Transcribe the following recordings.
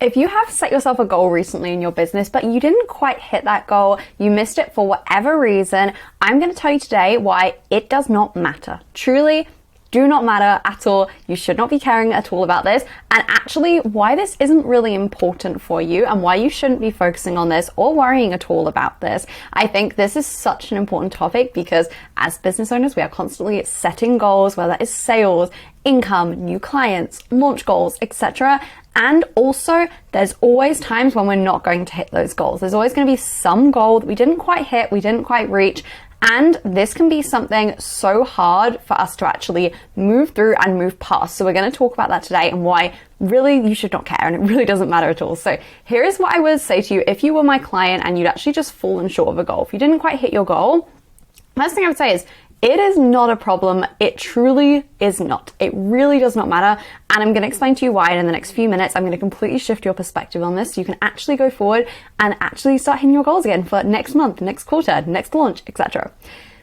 If you have set yourself a goal recently in your business, but you didn't quite hit that goal, you missed it for whatever reason, I'm going to tell you today why it does not matter. Truly, do not matter at all. You should not be caring at all about this, and actually why this isn't really important for you and why you shouldn't be focusing on this or worrying at all about this. I think this is such an important topic because as business owners, we are constantly setting goals, whether that is sales, income, new clients, launch goals, etc. And also, there's always times when we're not going to hit those goals. There's always going to be some goal that we didn't quite hit, we didn't quite reach. And this can be something so hard for us to actually move through and move past. So we're going to talk about that today and why really you should not care and it really doesn't matter at all. So here is what I would say to you if you were my client and you'd actually just fallen short of a goal. If you didn't quite hit your goal, first thing I would say is it is not a problem. It truly is not. It really does not matter. And I'm going to explain to you why in the next few minutes. I'm going to completely shift your perspective on this so you can actually go forward and actually start hitting your goals again for next month, next quarter, next launch, etc.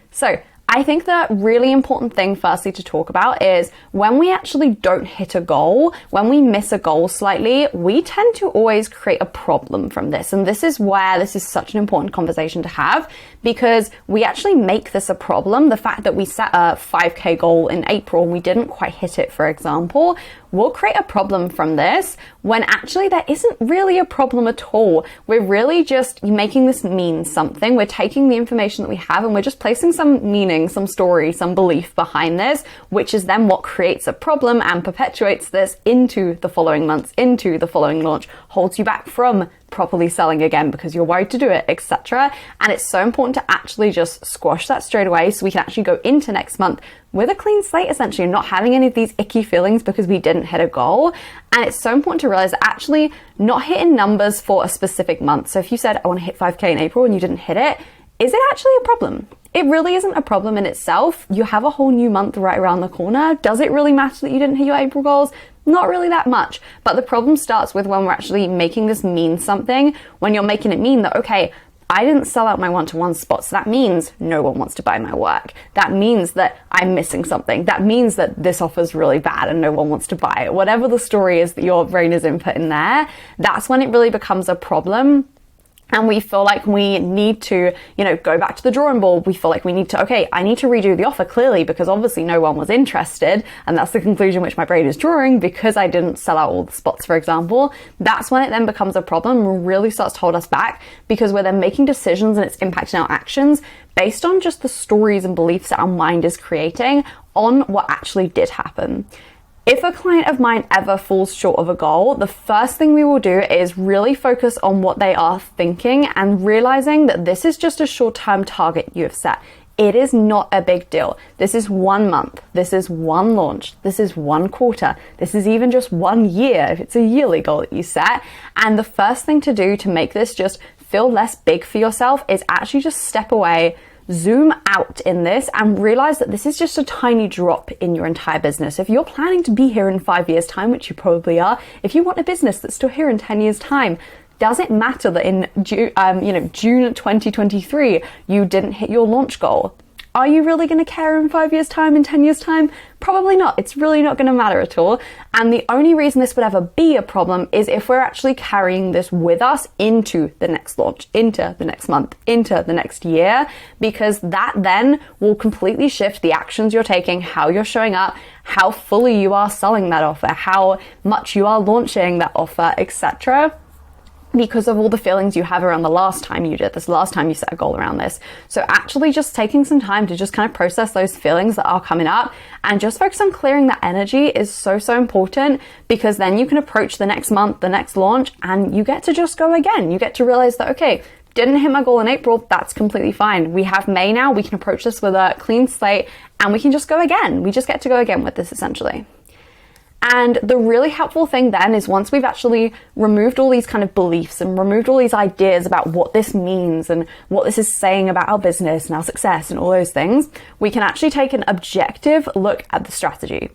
So I think the really important thing firstly to talk about is when we actually don't hit a goal, when we miss a goal slightly, we tend to always create a problem from this. And this is where this is such an important conversation to have because we actually make this a problem. The fact that we set a 5K goal in April and we didn't quite hit it, for example, we'll create a problem from this when actually there isn't really a problem at all. We're really just making this mean something. We're taking the information that we have and we're just placing some meaning, some story, some belief behind this, which is then what creates a problem and perpetuates this into the following months, into the following launch, holds you back from properly selling again because you're worried to do it, etc. And it's so important to actually just squash that straight away so we can actually go into next month with a clean slate, essentially, not having any of these icky feelings because we didn't hit a goal. And it's so important to realize that actually not hitting numbers for a specific month. So if you said, I want to hit 5K in April and you didn't hit it, is it actually a problem? It really isn't a problem in itself. You have a whole new month right around the corner. Does it really matter that you didn't hit your April goals? Not really that much. But the problem starts with when we're actually making this mean something, when you're making it mean that, okay, I didn't sell out my one-to-one spots. That means no one wants to buy my work. That means that I'm missing something. That means that this offer's really bad and no one wants to buy it. Whatever the story is that your brain is inputting there, that's when it really becomes a problem. And we feel like we need to, go back to the drawing board. We feel like we need to, I need to redo the offer clearly because obviously no one was interested. And that's the conclusion which my brain is drawing because I didn't sell out all the spots, for example. That's when it then becomes a problem and really starts to hold us back because we're then making decisions and it's impacting our actions based on just the stories and beliefs that our mind is creating on what actually did happen. If a client of mine ever falls short of a goal, the first thing we will do is really focus on what they are thinking and realizing that this is just a short-term target you have set. It is not a big deal. This is 1 month. This is one launch. This is 1 quarter. This is even just 1 year if it's a yearly goal that you set. And the first thing to do to make this just feel less big for yourself is actually just step away, zoom out in this and realize that this is just a tiny drop in your entire business. If you're planning to be here in 5 years' time, which you probably are, if you want a business that's still here in 10 years' time, does it matter that in June 2023, you didn't hit your launch goal? Are you really going to care in 5 years' time, in 10 years' time? Probably not. It's really not going to matter at all. And the only reason this would ever be a problem is if we're actually carrying this with us into the next launch, into the next month, into the next year, because that then will completely shift the actions you're taking, how you're showing up, how fully you are selling that offer, how much you are launching that offer, etc. because of all the feelings you have around the last time you did this, last time you set a goal around this. So actually just taking some time to just kind of process those feelings that are coming up and just focus on clearing that energy is so important because then you can approach the next month, the next launch, and you get to just go again. You get to realize that, didn't hit my goal in April, that's completely fine. We have May now, we can approach this with a clean slate and we can just go again. We just get to go again with this essentially. And the really helpful thing then is once we've actually removed all these kind of beliefs and removed all these ideas about what this means and what this is saying about our business and our success and all those things, we can actually take an objective look at the strategy.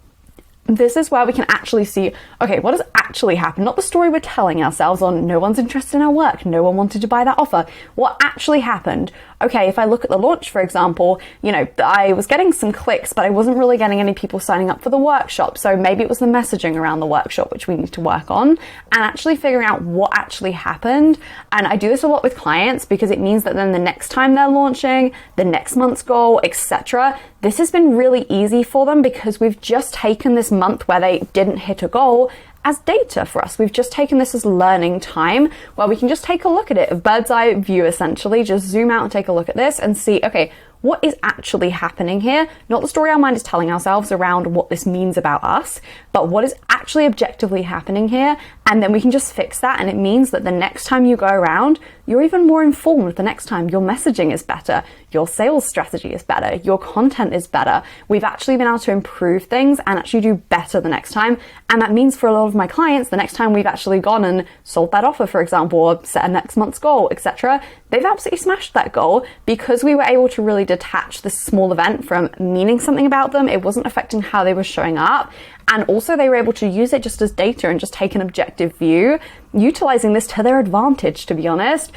this is where we can actually see, okay, what has actually happened? Not the story we're telling ourselves on no one's interested in our work, no one wanted to buy that offer. What actually happened? Okay, if I look at the launch, for example, I was getting some clicks, but I wasn't really getting any people signing up for the workshop. So maybe it was the messaging around the workshop, which we need to work on, and actually figuring out what actually happened. And I do this a lot with clients because it means that then the next time they're launching, the next month's goal, etc., this has been really easy for them because we've just taken this month where they didn't hit a goal as data for us. We've just taken this as learning time where we can just take a look at it, a bird's eye view essentially, just zoom out and take a look at this and see, okay, what is actually happening here? Not the story our mind is telling ourselves around what this means about us, but what is actually objectively happening here. And then we can just fix that. And it means that the next time you go around, you're even more informed the next time. Your messaging is better. Your sales strategy is better. Your content is better. We've actually been able to improve things and actually do better the next time. And that means for a lot of my clients, the next time we've actually gone and sold that offer, for example, or set a next month's goal, etc., they've absolutely smashed that goal because we were able to really detach this small event from meaning something about them. It wasn't affecting how they were showing up. And also they were able to use it just as data and just take an objective view, utilizing this to their advantage, to be honest,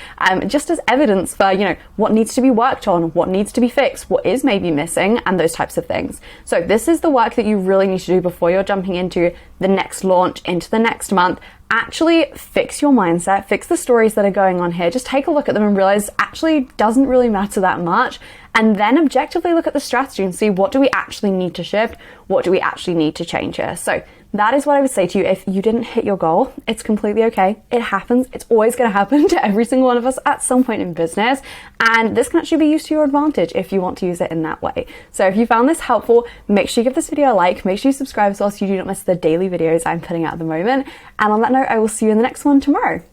just as evidence for, what needs to be worked on, what needs to be fixed, what is maybe missing, and those types of things. So this is the work that you really need to do before you're jumping into the next launch, into the next month. Actually fix your mindset, fix the stories that are going on here. Just take a look at them and realize actually doesn't really matter that much. And then objectively look at the strategy and see what do we actually need to shift? What do we actually need to change here? So that is what I would say to you. If you didn't hit your goal, it's completely okay. It happens. It's always going to happen to every single one of us at some point in business. And this can actually be used to your advantage if you want to use it in that way. So if you found this helpful, make sure you give this video a like, make sure you subscribe so you do not miss the daily videos I'm putting out at the moment. And on that note, I will see you in the next one tomorrow.